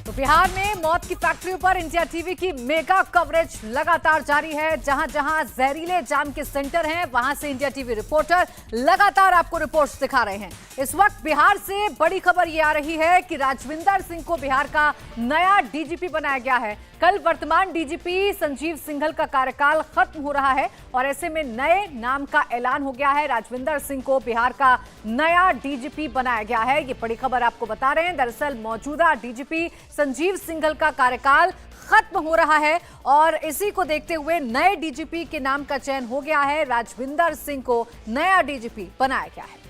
तो बिहार में मौत की फैक्ट्रियों पर इंडिया टीवी की मेगा कवरेज लगातार जारी है। जहां जहां जहरीले जाम के सेंटर हैं, वहां से इंडिया टीवी रिपोर्टर लगातार आपको रिपोर्ट्स दिखा रहे हैं। इस वक्त बिहार से बड़ी खबर यह आ रही है कि राजविंदर सिंह को बिहार का नया डीजीपी बनाया गया है। कल वर्तमान डीजीपी संजीव सिंघल का कार्यकाल खत्म हो रहा है और ऐसे में नए नाम का ऐलान हो गया है। राजविंदर सिंह को बिहार का नया डीजीपी बनाया गया है। ये बड़ी खबर आपको बता रहे हैं। दरअसल मौजूदा डीजीपी संजीव सिंघल का कार्यकाल खत्म हो रहा है और इसी को देखते हुए नए डीजीपी के नाम का चयन हो गया है। राजविंदर सिंह को नया डीजीपी बनाया गया है।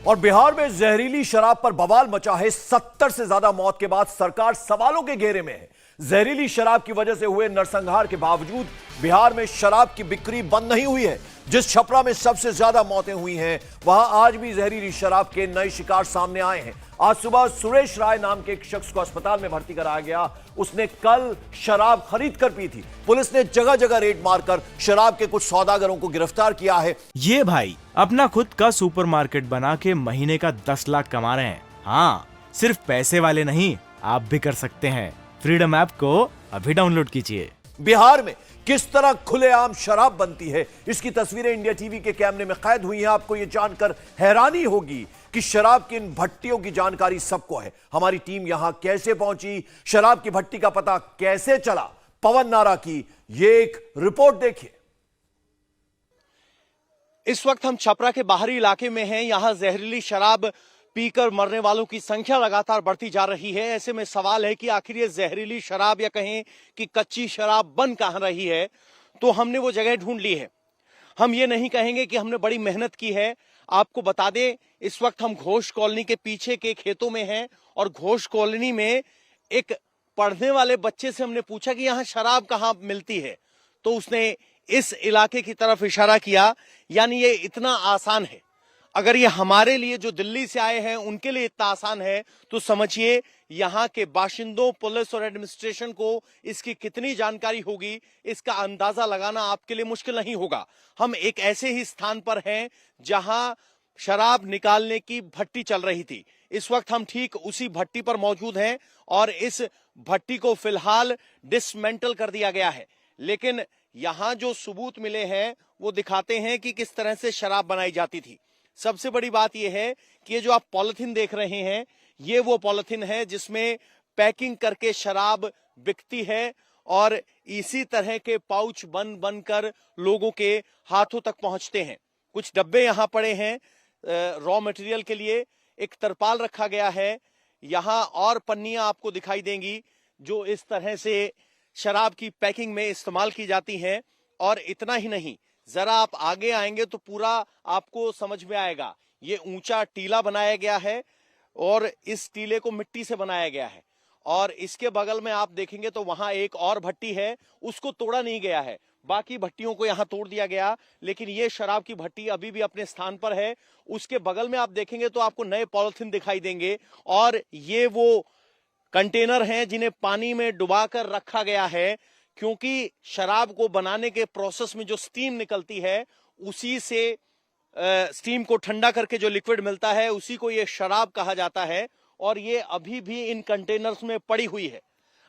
और बिहार में जहरीली शराब पर बवाल मचा है। 70 से ज्यादा मौत के बाद सरकार सवालों के घेरे में है। जहरीली शराब की वजह से हुए नरसंहार के बावजूद बिहार में शराब की बिक्री बंद नहीं हुई है। जिस छपरा में सबसे ज्यादा मौतें हुई हैं, वहां आज भी जहरीली शराब के नए शिकार सामने आए हैं। आज सुबह सुरेश राय नाम के एक शख्स को अस्पताल में भर्ती कराया गया। उसने कल शराब खरीद कर पी थी। पुलिस ने जगह जगह रेड मारकर शराब के कुछ सौदागरों को गिरफ्तार किया है। ये भाई अपना खुद का सुपरमार्केट बना के महीने का 10 लाख कमा रहे हैं। हाँ, सिर्फ पैसे वाले नहीं, आप भी कर सकते हैं। फ्रीडम ऐप को अभी डाउनलोड कीजिए। बिहार में किस तरह खुलेआम शराब बनती है, इसकी तस्वीरें इंडिया टीवी के कैमरे में कैद हुई हैं। आपको यह जानकर हैरानी होगी कि शराब की इन भट्टियों की जानकारी सबको है। हमारी टीम यहां कैसे पहुंची, शराब की भट्टी का पता कैसे चला, पवन नारा की ये एक रिपोर्ट देखिए। इस वक्त हम छपरा के बाहरी इलाके में हैं। यहां जहरीली शराब पीकर मरने वालों की संख्या लगातार बढ़ती जा रही है। ऐसे में सवाल है कि आखिर ये जहरीली शराब या कहें कि कच्ची शराब बन कहां रही है। तो हमने वो जगह ढूंढ ली है। हम ये नहीं कहेंगे कि हमने बड़ी मेहनत की है। आपको बता दें, इस वक्त हम घोष कॉलोनी के पीछे के खेतों में हैं और घोष कॉलोनी में एक पढ़ने वाले बच्चे से हमने पूछा कि यहाँ शराब कहाँ मिलती है, तो उसने इस इलाके की तरफ इशारा किया। यानी ये इतना आसान है। अगर ये हमारे लिए जो दिल्ली से आए हैं उनके लिए इतना आसान है, तो समझिए यहाँ के बाशिंदों, पुलिस और एडमिनिस्ट्रेशन को इसकी कितनी जानकारी होगी, इसका अंदाजा लगाना आपके लिए मुश्किल नहीं होगा। हम एक ऐसे ही स्थान पर हैं जहां शराब निकालने की भट्टी चल रही थी। इस वक्त हम ठीक उसी भट्टी पर मौजूद हैं और इस भट्टी को फिलहाल डिसमेंटल कर दिया गया है। लेकिन यहां जो सबूत मिले हैं वो दिखाते हैं कि किस तरह से शराब बनाई जाती थी। सबसे बड़ी बात यह है कि ये जो आप पॉलिथीन देख रहे हैं, ये वो पॉलिथीन है जिसमें पैकिंग करके शराब बिकती है और इसी तरह के पाउच बन बनकर लोगों के हाथों तक पहुंचते हैं। कुछ डब्बे यहां पड़े हैं रॉ मटेरियल के लिए। एक तरपाल रखा गया है। यहां और पन्नियां आपको दिखाई देंगी जो इस तरह से शराब की पैकिंग में इस्तेमाल की जाती हैं। और इतना ही नहीं, जरा आप आगे आएंगे तो पूरा आपको समझ में आएगा। ये ऊंचा टीला बनाया गया है और इस टीले को मिट्टी से बनाया गया है। और इसके बगल में आप देखेंगे तो वहां एक और भट्टी है, उसको तोड़ा नहीं गया है। बाकी भट्टियों को यहां तोड़ दिया गया, लेकिन ये शराब की भट्टी अभी भी अपने स्थान पर है। उसके बगल में आप देखेंगे तो आपको नए पॉलिथीन दिखाई देंगे और ये वो कंटेनर हैं जिन्हें पानी में डुबाकर रखा गया है, क्योंकि शराब को बनाने के प्रोसेस में जो स्टीम निकलती है, उसी से स्टीम को ठंडा करके जो लिक्विड मिलता है उसी को ये शराब कहा जाता है। और ये अभी भी इन कंटेनर्स में पड़ी हुई है।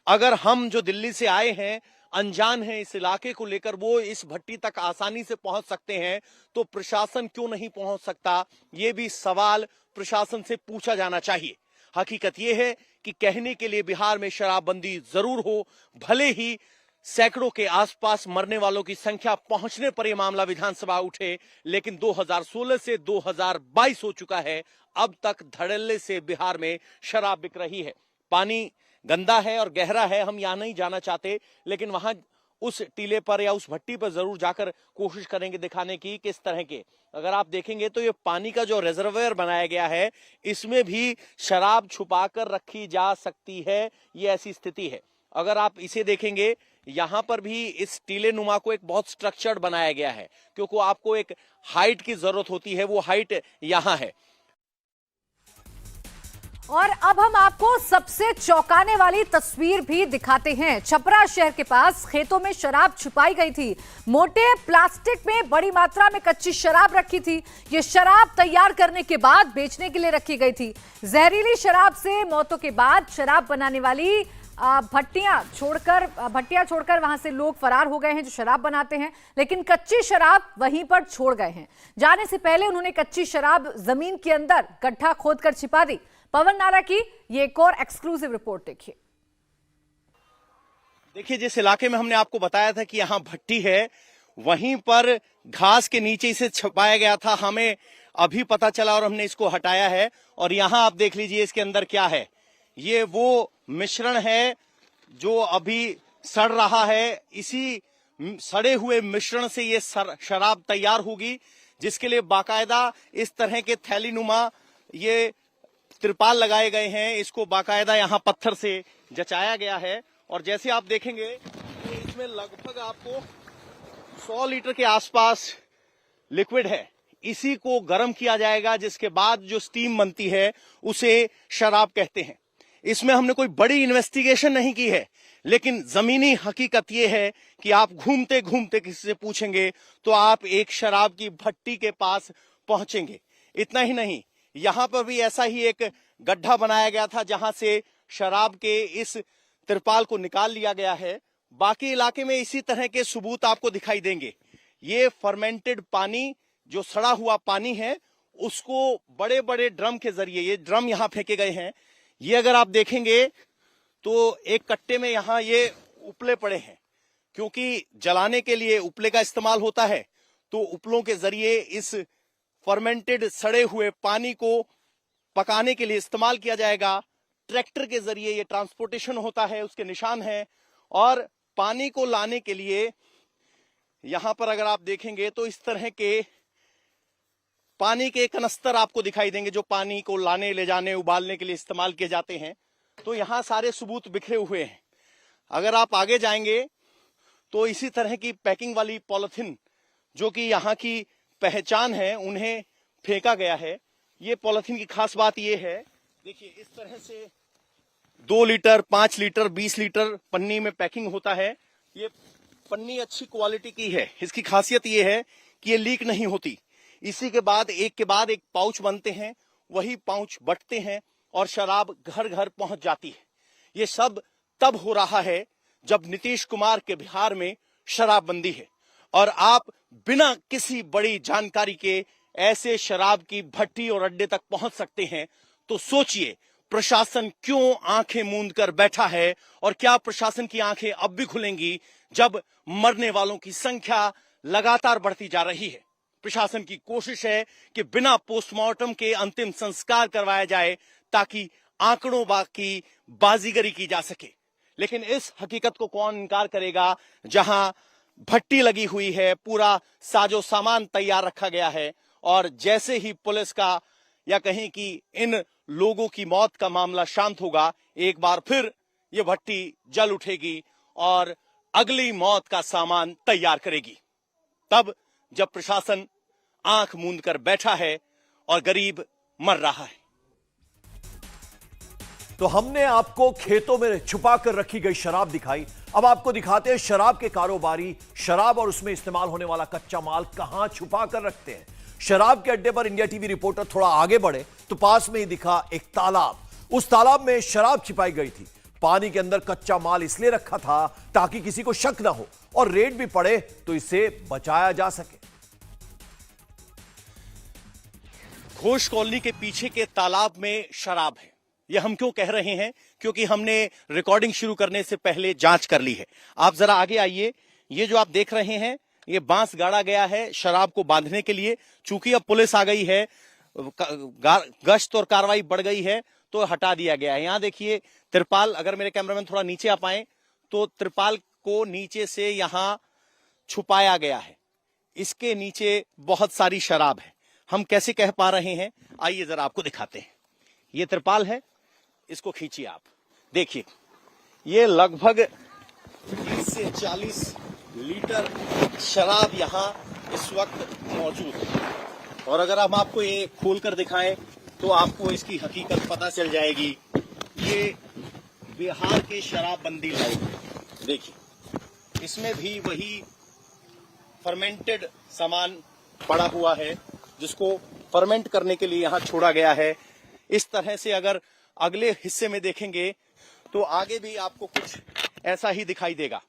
अगर हम जो दिल्ली से आए हैं, अनजान हैं इस इलाके को लेकर, वो इस भट्टी तक आसानी से पहुंच सकते हैं, तो प्रशासन क्यों नहीं पहुंच सकता? ये भी सवाल प्रशासन से पूछा जाना चाहिए। हकीकत ये है कि कहने के लिए बिहार में शराबबंदी जरूर हो, भले ही सैकड़ों के आसपास मरने वालों की संख्या पहुंचने पर यह मामला विधानसभा उठे, लेकिन 2016 से 2022 हो चुका है। अब तक धड़ल्ले से बिहार में शराब बिक रही है। पानी गंदा है और गहरा है, हम यहां नहीं जाना चाहते, लेकिन वहां उस टीले पर या उस भट्टी पर जरूर जाकर कोशिश करेंगे दिखाने की किस तरह के। अगर आप देखेंगे तो ये पानी का जो रिजर्वायर बनाया गया है, इसमें भी शराब छुपा कर रखी जा सकती है। ये ऐसी स्थिति है। अगर आप इसे देखेंगे, यहां पर भी इस टीले नुमा को एक बहुत स्ट्रक्चर्ड बनाया गया है, क्योंकि आपको एक हाइट की जरूरत होती है। वो हाइट यहां है। और अब हम आपको सबसे चौंकाने वाली तस्वीर भी दिखाते हैं। छपरा शहर के पास खेतों में शराब छुपाई गई थी। मोटे प्लास्टिक में बड़ी मात्रा में कच्ची शराब रखी थी। ये शराब तैयार करने के बाद बेचने के लिए रखी गई थी। जहरीली शराब से मौतों के बाद शराब बनाने वाली भट्टियां छोड़कर वहां से लोग फरार हो गए हैं जो शराब बनाते हैं, लेकिन कच्ची शराब वहीं पर छोड़ गए हैं। जाने से पहले उन्होंने कच्ची शराब जमीन के अंदर गड्ढा खोदकर छिपा दी। पवन नारा की ये एक और एक्सक्लूसिव रिपोर्ट देखिए। देखिए, जिस इलाके में हमने आपको बताया था कि यहाँ भट्टी है, वहीं पर घास के नीचे इसे छुपाया गया था। हमें अभी पता चला और हमने इसको हटाया है। और यहाँ आप देख लीजिए इसके अंदर क्या है। ये वो मिश्रण है जो अभी सड़ रहा है। इसी सड़े हुए मिश्रण से ये शराब तैयार होगी, जिसके लिए बाकायदा इस तरह के थैलीनुमा ये त्रिपाल लगाए गए हैं। इसको बाकायदा यहाँ पत्थर से जचाया गया है। और जैसे आप देखेंगे तो इसमें लगभग आपको 100 लीटर के आसपास लिक्विड है। इसी को गर्म किया जाएगा, जिसके बाद जो स्टीम बनती है उसे शराब कहते हैं। इसमें हमने कोई बड़ी इन्वेस्टिगेशन नहीं की है, लेकिन जमीनी हकीकत यह है कि आप घूमते घूमते किसी से पूछेंगे तो आप एक शराब की भट्टी के पास पहुंचेंगे। इतना ही नहीं, यहां पर भी ऐसा ही एक गड्ढा बनाया गया था जहां से शराब के इस तिरपाल को निकाल लिया गया है। बाकी इलाके में इसी तरह के सबूत आपको दिखाई देंगे। ये फर्मेंटेड पानी, जो सड़ा हुआ पानी है, उसको बड़े बड़े ड्रम के जरिए, ये ड्रम यहां फेंके गए हैं। ये अगर आप देखेंगे तो एक कट्टे में यहां ये उपले पड़े हैं, क्योंकि जलाने के लिए उपले का इस्तेमाल होता है। तो उपलों के जरिए इस फर्मेंटेड सड़े हुए पानी को पकाने के लिए इस्तेमाल किया जाएगा। ट्रैक्टर के जरिए ये ट्रांसपोर्टेशन होता है, उसके निशान हैं। और पानी को लाने के लिए यहां पर अगर आप देखेंगे तो इस तरह के पानी के कनस्तर आपको दिखाई देंगे, जो पानी को लाने, ले जाने, उबालने के लिए इस्तेमाल किए जाते हैं। तो यहां सारे सबूत बिखरे हुए हैं। अगर आप आगे जाएंगे तो इसी तरह की पैकिंग वाली पॉलिथीन, जो कि यहाँ की पहचान है, उन्हें फेंका गया है। ये पॉलिथीन की खास बात ये है, देखिए इस तरह से 2 लीटर, 5 लीटर, 20 लीटर पन्नी में पैकिंग होता है। ये पन्नी अच्छी क्वालिटी की है। इसकी खासियत ये है कि ये लीक नहीं होती। इसी के बाद एक पाउच बनते हैं, वही पाउच बंटते हैं और शराब घर घर पहुंच जाती है। ये सब तब हो रहा है जब नीतीश कुमार के बिहार में शराबबंदी है और आप बिना किसी बड़ी जानकारी के ऐसे शराब की भट्टी और अड्डे तक पहुंच सकते हैं। तो सोचिए, प्रशासन क्यों आंखें मूंद कर बैठा है और क्या प्रशासन की आंखें अब भी खुलेंगी जब मरने वालों की संख्या लगातार बढ़ती जा रही है। प्रशासन की कोशिश है कि बिना पोस्टमार्टम के अंतिम संस्कार करवाया जाए ताकि आंकड़ों की बाजीगरी की जा सके। लेकिन इस हकीकत को कौन इनकार करेगा, जहां भट्टी लगी हुई है, पूरा साजो सामान तैयार रखा गया है और जैसे ही पुलिस का या कहीं कि इन लोगों की मौत का मामला शांत होगा, एक बार फिर ये भट्टी जल उठेगी और अगली मौत का सामान तैयार करेगी। तब जब प्रशासन आंख मूंद कर बैठा है और गरीब मर रहा है। तो हमने आपको खेतों में छुपा कर रखी गई शराब दिखाई। अब आपको दिखाते हैं शराब के कारोबारी शराब और उसमें इस्तेमाल होने वाला कच्चा माल कहां छुपा कर रखते हैं। शराब के अड्डे पर इंडिया टीवी रिपोर्टर थोड़ा आगे बढ़े तो पास में ही दिखा एक तालाब। उस तालाब में शराब छिपाई गई थी। पानी के अंदर कच्चा माल इसलिए रखा था ताकि किसी को शक ना हो और रेड भी पड़े तो इसे बचाया जा सके। घोष कॉलोनी के पीछे के तालाब में शराब है। यह हम क्यों कह रहे हैं, क्योंकि हमने रिकॉर्डिंग शुरू करने से पहले जांच कर ली है। आप जरा आगे आइए। ये जो आप देख रहे हैं, ये बांस गाड़ा गया है शराब को बांधने के लिए। चूंकि अब पुलिस आ गई है, गश्त और कार्रवाई बढ़ गई है, तो हटा दिया गया है। यहां देखिए त्रिपाल, अगर मेरे कैमरामैन थोड़ा नीचे आ पाए तो त्रिपाल को नीचे से यहां छुपाया गया है। इसके नीचे बहुत सारी शराब है। हम कैसे कह पा रहे हैं, आइए जरा आपको दिखाते हैं। ये त्रिपाल है, इसको खींचिए आप, देखिए ये लगभग 30 से 40 लीटर शराब यहाँ इस वक्त मौजूद है। और अगर हम आपको ये खोल कर दिखाएं तो आपको इसकी हकीकत पता चल जाएगी। ये बिहार के शराबबंदी लॉ, देखिए इसमें भी वही फर्मेंटेड सामान पड़ा हुआ है जिसको फर्मेंट करने के लिए यहाँ छोड़ा गया है। इस तरह से अगर अगले हिस्से में देखेंगे तो आगे भी आपको कुछ ऐसा ही दिखाई देगा।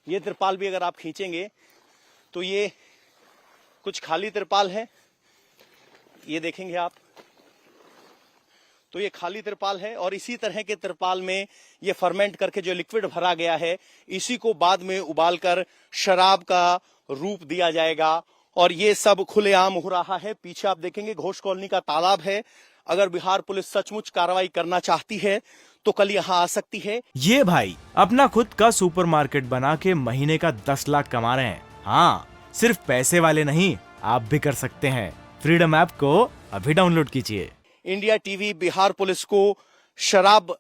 ये तिरपाल भी अगर आप खींचेंगे तो ये कुछ खाली तिरपाल है, ये देखेंगे आप, तो ये खाली तिरपाल है और इसी तरह के तिरपाल में ये फर्मेंट करके जो लिक्विड भरा गया है इसी को बाद में उबालकर शराब का रूप दिया जाएगा और ये सब खुलेआम हो रहा है। पीछे आप देखेंगे घोष कॉलोनी का तालाब है। अगर बिहार पुलिस सचमुच कार्रवाई करना चाहती है तो कल यहाँ आ सकती है। ये भाई अपना खुद का सुपरमार्केट बना के महीने का 10 लाख कमा रहे हैं। हाँ, सिर्फ पैसे वाले नहीं, आप भी कर सकते हैं। फ्रीडम ऐप को अभी डाउनलोड कीजिए। इंडिया टीवी बिहार पुलिस को शराब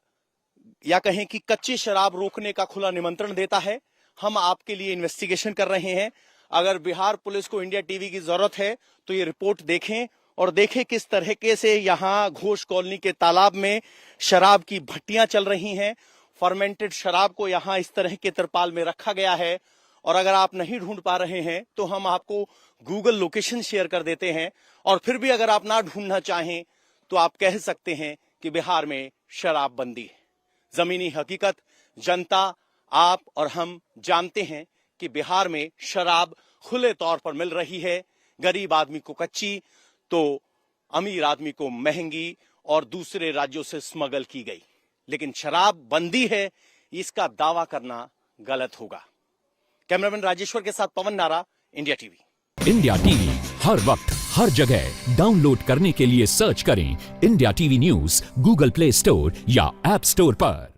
या कहें कि कच्ची शराब रोकने का खुला निमंत्रण देता है। हम आपके लिए इन्वेस्टिगेशन कर रहे हैं। अगर बिहार पुलिस को इंडिया टीवी की जरूरत है तो ये रिपोर्ट देखें और देखें किस तरीके से यहाँ घोष कॉलोनी के तालाब में शराब की भट्टियां चल रही हैं। फर्मेंटेड शराब को यहाँ इस तरह के तिरपाल में रखा गया है और अगर आप नहीं ढूंढ पा रहे हैं तो हम आपको गूगल लोकेशन शेयर कर देते हैं और फिर भी अगर आप ना ढूंढना चाहें तो आप कह सकते हैं कि बिहार में शराबबंदी है। जमीनी हकीकत जनता, आप और हम जानते हैं कि बिहार में शराब खुले तौर पर मिल रही है। गरीब आदमी को कच्ची तो अमीर आदमी को महंगी और दूसरे राज्यों से स्मगल की गई, लेकिन शराब बंदी है इसका दावा करना गलत होगा। कैमरामैन राजेश्वर के साथ पवन नारा, इंडिया टीवी। इंडिया टीवी हर वक्त हर जगह डाउनलोड करने के लिए सर्च करें India TV news Google play store या ऐप स्टोर पर।